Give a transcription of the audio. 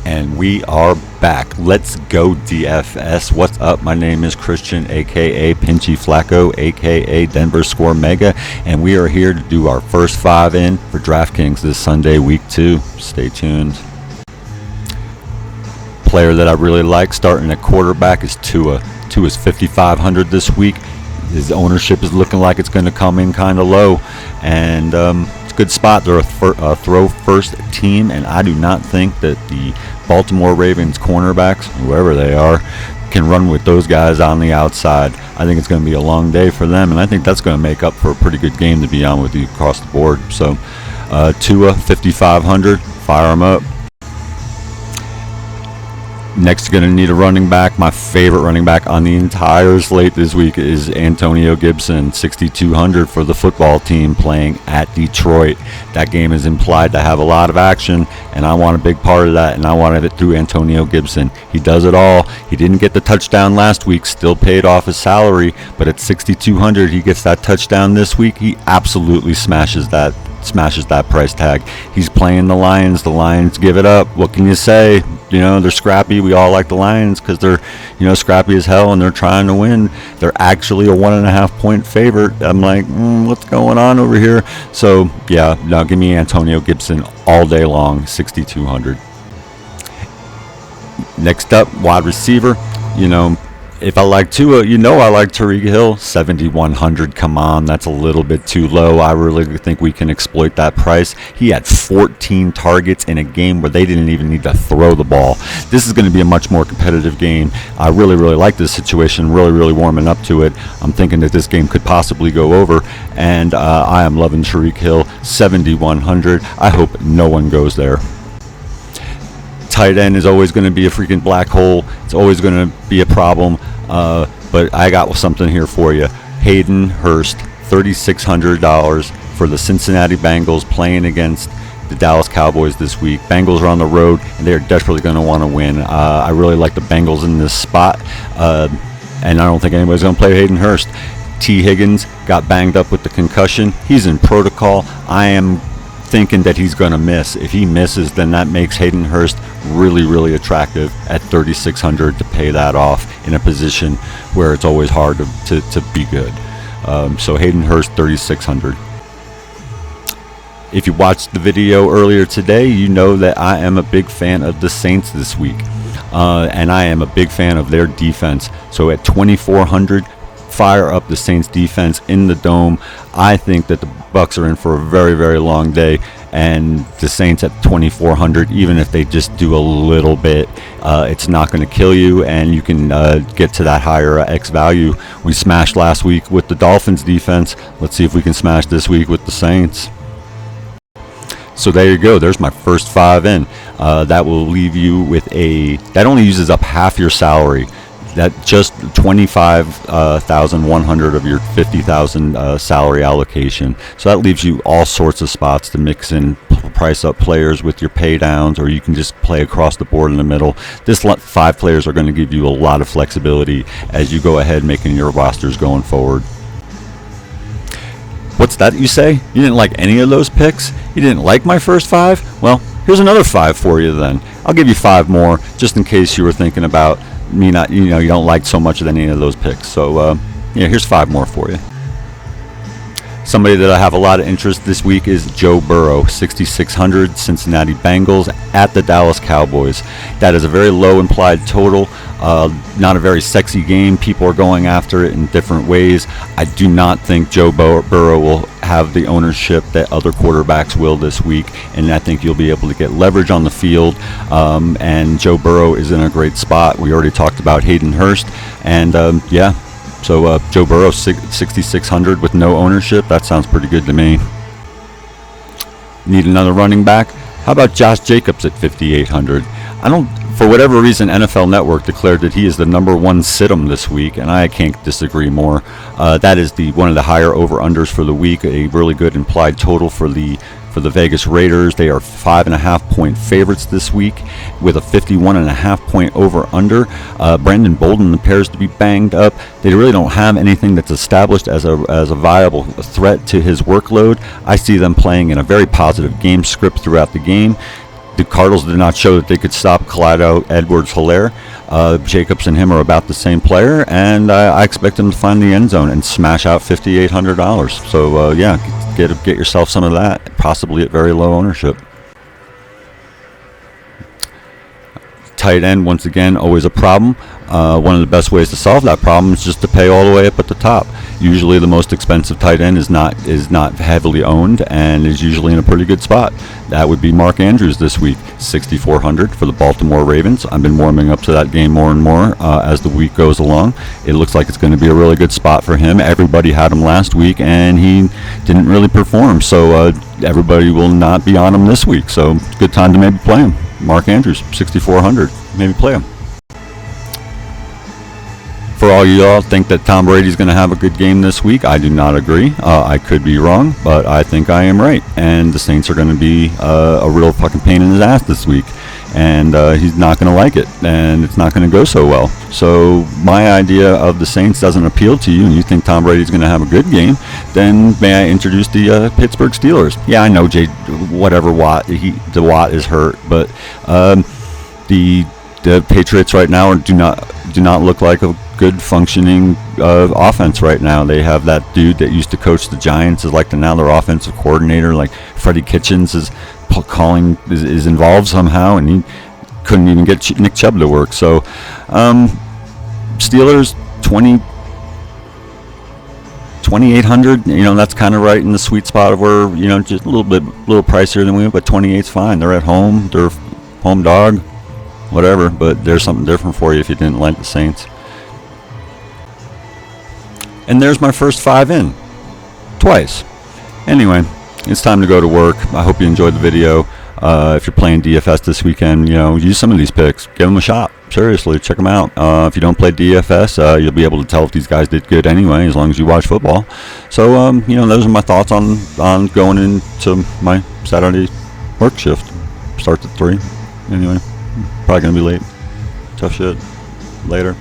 And we are back. Let's go DFS. What's up? My name is Christian, aka Pinchy Flacco, aka Denver Score Mega, and we are here to do our first 5 in for DraftKings this Sunday, week 2. Stay tuned. Player that I really like starting at quarterback is Tua. Tua's 5,500 this week. His ownership is looking like it's going to come in kind of low, and it's a good spot. They're a throw first team, and I do not think that the Baltimore Ravens cornerbacks, whoever they are, can run with those guys on the outside. I think it's going to be a long day for them, and I think that's going to make up for a pretty good game, to be on with you, across the board. So Tua 5,500, fire him up. Next, going to need a running back. My favorite running back on the entire slate this week is Antonio Gibson, 6,200 for the football team playing at Detroit. That game is implied to have a lot of action, and I want a big part of that, and I wanted it through Antonio Gibson. He does it all. He didn't get the touchdown last week, still paid off his salary, but at 6,200, he gets that touchdown this week. He absolutely smashes that price tag. He's playing the Lions. The Lions give it up. What can you say? You know, they're scrappy. We all like the Lions because they're, scrappy as hell, and they're trying to win. They're actually a 1.5 point favorite. I'm like, what's going on over here? So, yeah, now give me Antonio Gibson all day long, 6,200. Next up, wide receiver. If I like Tua, I like Tyreek Hill, 7,100. Come on, that's a little bit too low. I really think we can exploit that price. He had 14 targets in a game where they didn't even need to throw the ball. This is going to be a much more competitive game. I really, really like this situation, really warming up to it. I'm thinking that this game could possibly go over, and I am loving Tyreek Hill, 7,100. I hope no one goes there. Tight end is always going to be a freaking black hole. It's always going to be a problem, but I got something here for you. Hayden Hurst, $3,600 for the Cincinnati Bengals playing against the Dallas Cowboys this week. Bengals are on the road, and they're desperately going to want to win. I really like the Bengals in this spot, and I don't think anybody's going to play Hayden Hurst. T. Higgins got banged up with the concussion. He's in protocol. I am thinking that he's going to miss. If he misses, then that makes Hayden Hurst really attractive at 3,600 to pay that off in a position where it's always hard to be good. So Hayden Hurst, 3,600. If you watched the video earlier today, you know that I am a big fan of the Saints this week, and I am a big fan of their defense. So at 2,400, fire up the Saints defense in the Dome. I think that the Bucs are in for a very long day, and the Saints at 2,400, even if they just do a little bit, it's not going to kill you, and you can get to that higher X value. We smashed last week with the Dolphins defense. Let's see if we can smash this week with the Saints. So there you go. There's my first 5 in. That will leave you with that only uses up half your salary. That just 25,100 of your 50,000 salary allocation. So that leaves you all sorts of spots to mix in price up players with your pay downs, or you can just play across the board in the middle. This 5 players are going to give you a lot of flexibility as you go ahead making your rosters going forward. What's that you say? You didn't like any of those picks? You didn't like my first 5? Well, here's another 5 for you then. I'll give you 5 more just in case you were thinking about me not, you don't like so much of any of those picks. So here's 5 more for you. Somebody that I have a lot of interest this week is Joe Burrow, 6,600, Cincinnati Bengals at the Dallas Cowboys. That is a very low implied total, not a very sexy game. People are going after it in different ways. I do not think Joe Burrow will have the ownership that other quarterbacks will this week, and I think you'll be able to get leverage on the field, and Joe Burrow is in a great spot. We already talked about Hayden Hurst, and So Joe Burrow, 6,600 with no ownership. That sounds pretty good to me. Need another running back? How about Josh Jacobs at 5,800? For whatever reason, NFL Network declared that he is the number 1 sit-em this week, and I can't disagree more. That is one of the higher over-unders for the week, a really good implied total for the Vegas Raiders. They are 5.5 point favorites this week with a 51.5 point over-under. Brandon Bolden appears to be banged up. They really don't have anything that's established as a viable threat to his workload. I see them playing in a very positive game script throughout the game. The Cardinals did not show that they could stop Clyde Edwards-Helaire. Jacobs and him are about the same player, and I expect him to find the end zone and smash out $5,800. So yeah, get yourself some of that, possibly at very low ownership. Tight end, once again, always a problem. One of the best ways to solve that problem is just to pay all the way up at the top. Usually the most expensive tight end is not heavily owned and is usually in a pretty good spot. That would be Mark Andrews this week, $6,400 for the Baltimore Ravens. I've been warming up to that game more and more as the week goes along. It looks like it's going to be a really good spot for him. Everybody had him last week and he didn't really perform, so everybody will not be on him this week. So it's a good time to maybe play him. Mark Andrews, $6,400. Maybe play him. For all y'all think that Tom Brady's going to have a good game this week, I do not agree. I could be wrong, but I think I am right. And the Saints are going to be a real fucking pain in his ass this week. And he's not going to like it. And it's not going to go so well. So my idea of the Saints doesn't appeal to you and you think Tom Brady's going to have a good game, then may I introduce the Pittsburgh Steelers. Yeah, I know the Watt is hurt, but the Patriots right now do not look like a good functioning offense right now. They have that dude that used to coach the Giants is like now their offensive coordinator. Like Freddie Kitchens is involved somehow, and he couldn't even get Nick Chubb to work. So Steelers 2,800. That's kind of right in the sweet spot of where just a little pricier than we went, but 28's fine. They're at home. They're home dog. Whatever, but there's something different for you if you didn't like the Saints. And there's my first 5 in. Twice. Anyway, it's time to go to work. I hope you enjoyed the video. If you're playing DFS this weekend, use some of these picks. Give them a shot. Seriously, check them out. If you don't play DFS, you'll be able to tell if these guys did good anyway, as long as you watch football. So, those are my thoughts on going into my Saturday work shift. Starts at 3. Anyway. Probably going to be late. Tough shit. Later.